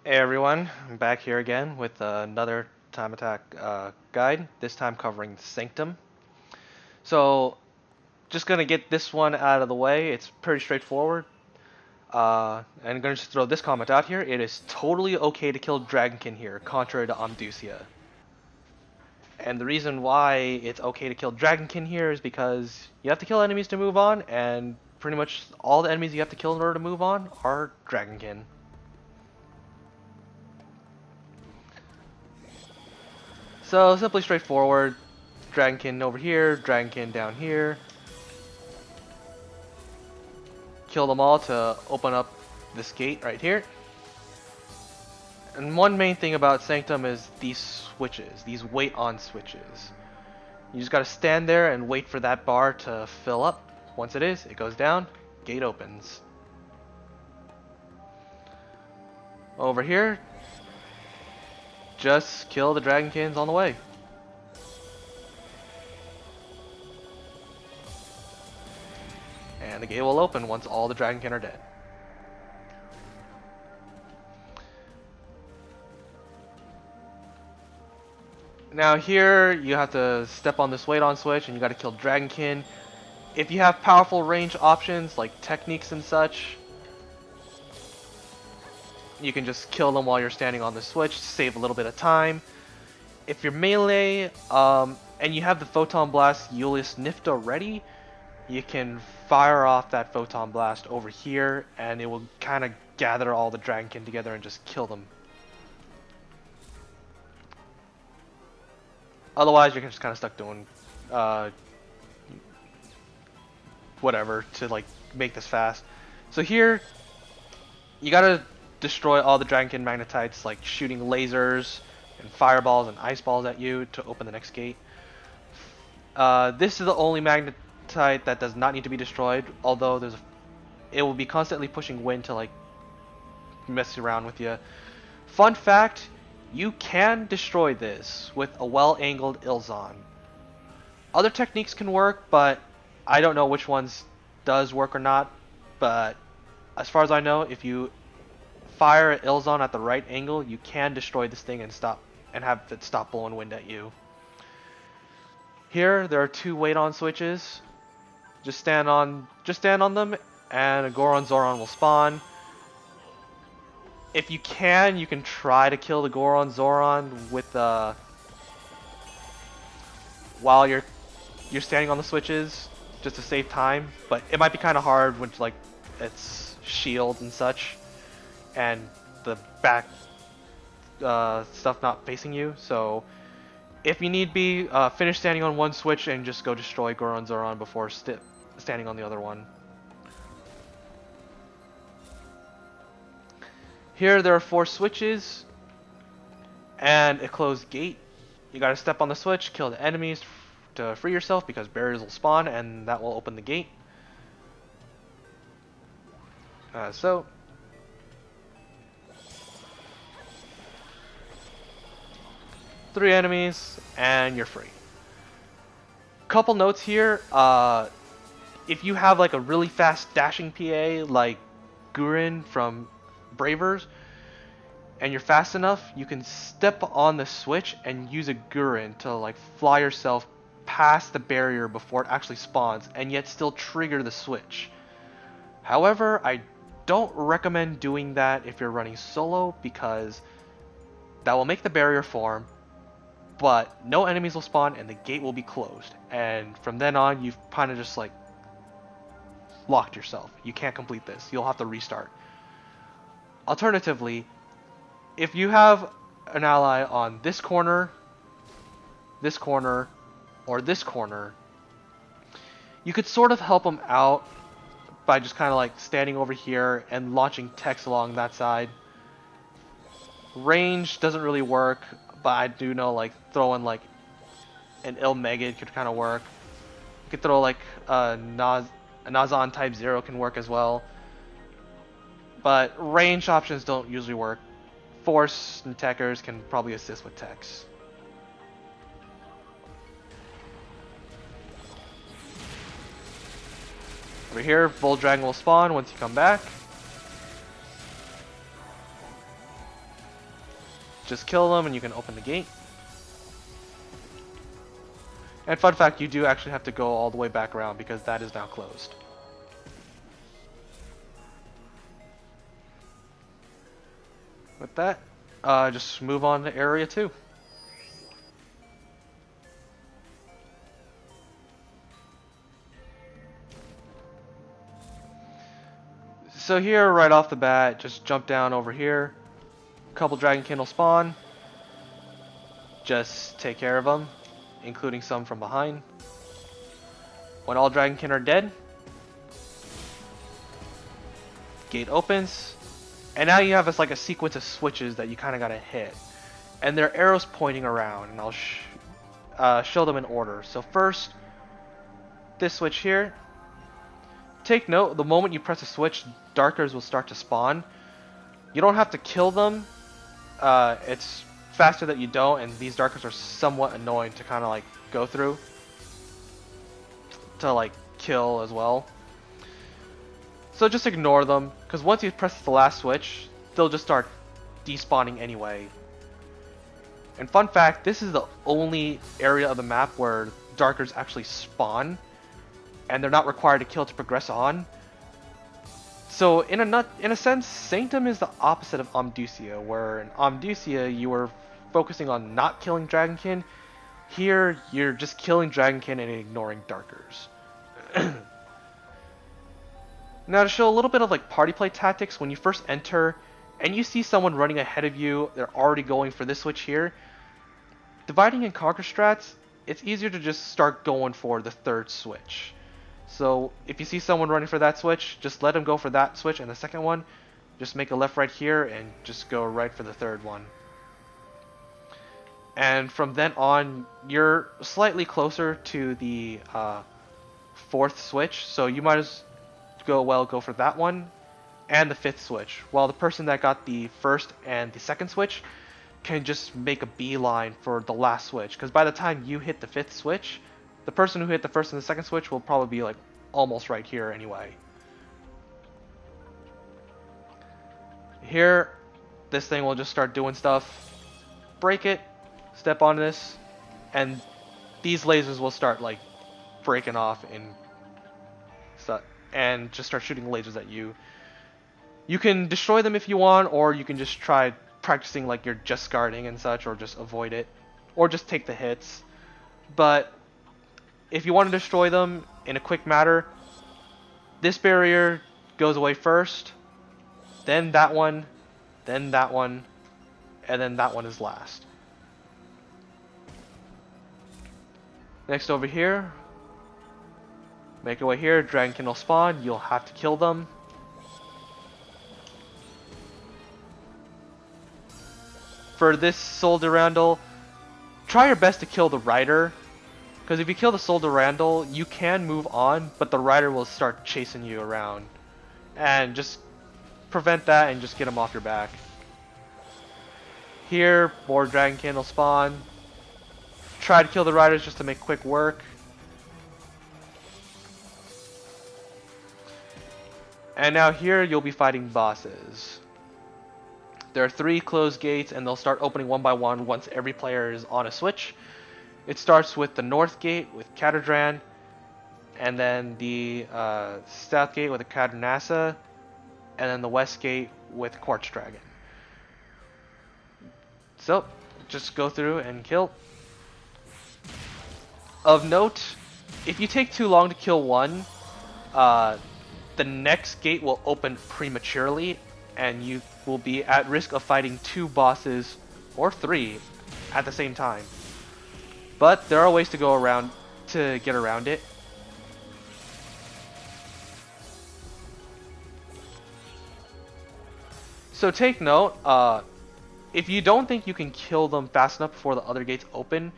Hey everyone, I'm back here again with another time attack guide, this time covering Sanctum. So, just gonna get this one out of the way, it's pretty straightforward. And I'm gonna just throw this comment out here, it is totally okay to kill Dragonkin here, contrary to Amduscia. And the reason why it's okay to kill Dragonkin here is because you have to kill enemies to move on, and pretty much all the enemies you have to kill in order to move on are Dragonkin. So, simply straightforward. Dragonkin over here, Dragonkin down here. Kill them all to open up this gate right here. And one main thing about Sanctum is these switches, these wait on switches. You just gotta stand there and wait for that bar to fill up. Once it is, it goes down, gate opens. Over here, just kill the Dragonkins on the way. And the gate will open once all the Dragonkin are dead. Now here, you have to step on this wait on switch and you gotta kill Dragonkin. If you have powerful range options like techniques and such, you can just kill them while you're standing on the switch to save a little bit of time. If you're melee, and you have the Photon Blast Julius Nifta ready, you can fire off that Photon Blast over here and it will kind of gather all the Dragonkin together and just kill them. Otherwise, you're just kind of stuck doing whatever to like make this fast. So here, you gotta destroy all the Dragonkin Magnetites, like shooting lasers and fireballs and ice balls at you to open the next gate. This is the only Magnetite that does not need to be destroyed, although it will be constantly pushing wind to like mess around with you. Fun fact, you can destroy this with a well-angled Ilzon. Other techniques can work, but I don't know which ones does work or not, but as far as I know, if you fire an Ilzon at the right angle, you can destroy this thing and have it stop blowing wind at you. Here there are two wait on switches. Just stand on them and a Goron Zoran will spawn. If you can try to kill the Goron Zoran with while you're standing on the switches just to save time, but it might be kind of hard with like its shield and such and the back stuff not facing you. So if you need be, finish standing on one switch and just go destroy Goron Zoran before standing on the other one. Here there are 4 switches and a closed gate. You gotta step on the switch, kill the enemies to free yourself because barriers will spawn and that will open the gate. So 3 enemies and you're free. Couple notes here, if you have like a really fast dashing PA like Gurin from Bravers and you're fast enough, you can step on the switch and use a Gurin to like fly yourself past the barrier before it actually spawns and yet still trigger the switch. However, I don't recommend doing that if you're running solo because that will make the barrier form, but no enemies will spawn and the gate will be closed, and from then on you've kind of just like locked yourself. You can't complete this. You'll have to restart. Alternatively, if you have an ally on this corner, or this corner, you could sort of help them out by just kind of like standing over here and launching techs along that side. Range doesn't really work, but I do know like throwing like an Megid could kind of work. You could throw like a Nazan type 0 can work as well. But range options don't usually work. Force and techers can probably assist with techs. Over here, Bull Dragon will spawn once you come back. just kill them and you can open the gate. And fun fact, you do actually have to go all the way back around because that is now closed. With that, just move on to area 2. So here, right off the bat, just jump down over here. A couple Dragonkin will spawn. Just take care of them, including some from behind. When all Dragonkin are dead, gate opens, and now you have this like a sequence of switches that you kind of gotta hit, and there are arrows pointing around, and I'll show them in order. So first, this switch here. Take note, the moment you press a switch, Darkers will start to spawn. You don't have to kill them. It's faster that you don't, and these Darkers are somewhat annoying to kind of like go through. To like kill as well. So just ignore them, because once you press the last switch, they'll just start despawning anyway. And fun fact, this is the only area of the map where Darkers actually spawn, and they're not required to kill to progress on. So in a sense, Sanctum is the opposite of Amduscia, where in Amduscia you were focusing on not killing Dragonkin. Here you're just killing Dragonkin and ignoring Darkers. Now to show a little bit of like party play tactics, when you first enter and you see someone running ahead of you, they're already going for this switch here. Dividing and conquer strats, it's easier to just start going for the third switch. So if you see someone running for that switch, just let them go for that switch, and the second one, just make a left right here and just go right for the third one. And from then on, you're slightly closer to the fourth switch, so you might as well go for that one and the fifth switch, while the person that got the first and the second switch can just make a beeline for the last switch, because by the time you hit the fifth switch, the person who hit the first and the second switch will probably be like almost right here anyway. Here, this thing will just start doing stuff. Break it, step on this, and these lasers will start like breaking off and just start shooting lasers at you. You can destroy them if you want, or you can just try practicing like you're just guarding and such, or just avoid it, or just take the hits. But if you want to destroy them in a quick matter, this barrier goes away first, then that one, and then that one is last. Next over here, make your way here, Dragonkin will spawn, you'll have to kill them. For this Soul Durandal, try your best to kill the Rider, because if you kill the Soul Durandal, you can move on, but the Rider will start chasing you around. And just prevent that and just get him off your back. Here, more Dragonkin will spawn. Try to kill the Riders just to make quick work. And now here, you'll be fighting bosses. There are 3 closed gates, and they'll start opening one by one once every player is on a switch. It starts with the North Gate with Catadran, and then the South Gate with the Cadranassa, and then the West Gate with Quartz Dragon. So, just go through and kill. Of note, if you take too long to kill one, the next gate will open prematurely, and you will be at risk of fighting 2 bosses, or 3, at the same time. But there are ways to go around to get around it. So take note, if you don't think you can kill them fast enough before the other gates open,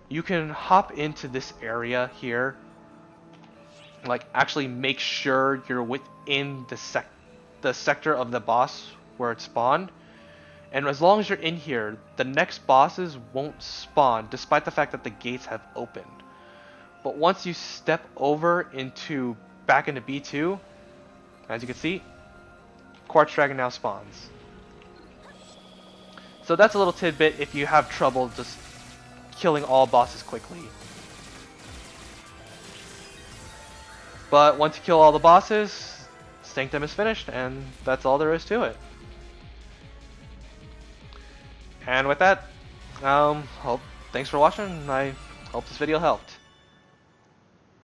you can hop into this area here. Like, actually make sure you're within the sector of the boss where it spawned. And as long as you're in here, the next bosses won't spawn, despite the fact that the gates have opened. But once you step over back into B2, as you can see, Quartz Dragon now spawns. So that's a little tidbit if you have trouble just killing all bosses quickly. But once you kill all the bosses, Sanctum is finished, and that's all there is to it. And with that, thanks for watching. I hope this video helped.